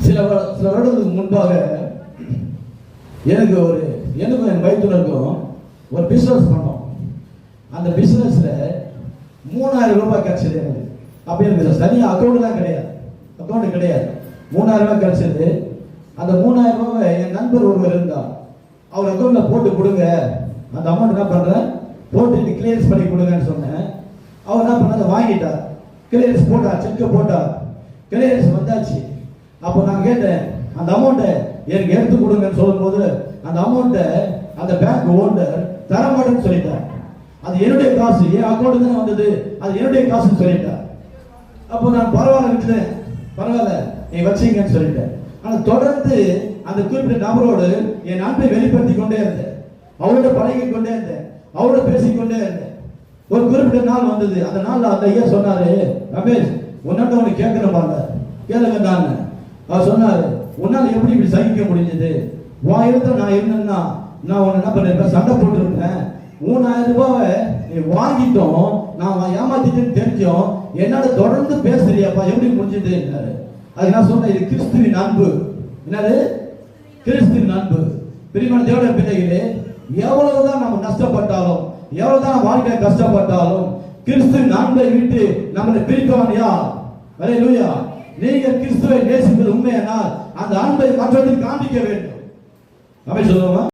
சில வருடங்களுக்கு முன்பாக எனக்கும் என் மைத்துனருக்கும் ஒரு பிசினஸ் பண்ணோம். அந்த பிசினஸ்ல 3000 ரூபாய் கிடைச்சது எனக்கு. அப்ப எனக்கு சரியா அக்கௌண்ட் கிடையாது. 3000 ரூபாய் கிடைச்சது. அந்த 3000 ரூபாய் என் நண்பர் ஒருவர் இருந்தார். அவர் அக்கௌண்ட்ல போட்டு கொடுங்க, அந்த அமௌண்ட் என்ன பண்றேன் போட்டு கிளியரன்ஸ் பண்ணி கொடுங்கன்னு சொன்னேன். அவர் என்ன பண்ண வாங்கிட்டார். கிளியரன்ஸ் போட்டார், செக் போட்டார், கிளியரன்ஸ் வந்தாச்சு. அப்போ நான் கேட்டேன், அந்த அமௌண்ட்டை எனக்கு எடுத்து கொடுங்கன்னு சொல்லும் போது அந்த அமௌண்ட்டை அந்த பேங்க் ஓனர் தர மாட்டேன்னு சொல்லிட்டார். அது என்னுடைய காசு, என் அக்கௌண்ட் தானே வந்தது, அது என்னுடைய காசுன்னு சொல்லிட்டார். அப்போ நான் பரவாயில்ல நீ வச்சீங்கன்னு சொல்லிட்டேன். ஆனால் தொடர்ந்து அந்த குறிப்பிட்ட நபரோடு என் அன்பை வெளிப்படுத்தி கொண்டே இருந்தேன், அவரோட பழகி கொண்டே இருந்தேன், அவரோட பேசிக்கொண்டே இருந்தேன். ஒரு குறிப்பிட்ட நாள் வந்தது. அந்த நாள்ல அந்த ஐயா சொன்னாரு, ரமேஷ் உன்னாட்ட ஒன்று கேட்கணுமாங்க, கேளுங்க. அவர் சொன்னாரு, உன்னால எப்படி இப்படி சகிக்க முடிஞ்சது? உன் இடத்துல நான் இருந்தேன்னா நான் உன்னை என்ன பண்ணிருப்பேன், சண்டை போட்டுருப்பேன். 3000 ரூபாவை நீ வாங்கிட்டோம், நான் ஏமாத்திட்டேன்னு தெரிஞ்சோம், என்னால தொடர்ந்து பேசுறியாப்பா, எப்படி முடிஞ்சது? அது நான் சொன்னேன், இது கிறிஸ்துவின் அன்பு. என்னது? கிறிஸ்துவின் அன்பு. பிரியமான தேவனுடைய பிள்ளைகளே, எவ்வளவுதான் நம்ம நஷ்டப்பட்டாலும், எவ்வளவுதான் வாழ்க்கை கஷ்டப்பட்டாலும், கிறிஸ்துவின் அன்பை விட்டு நம்மளை பிரிப்பவன் யார்? அல்லேலூயா. நீங்கள் கிறிஸ்துவை நேசிப்பது உண்மையானால் அந்த அன்பை மற்றவர்களுக்கு காண்பிக்க வேண்டும். அப்படி சொல்லுவோமா?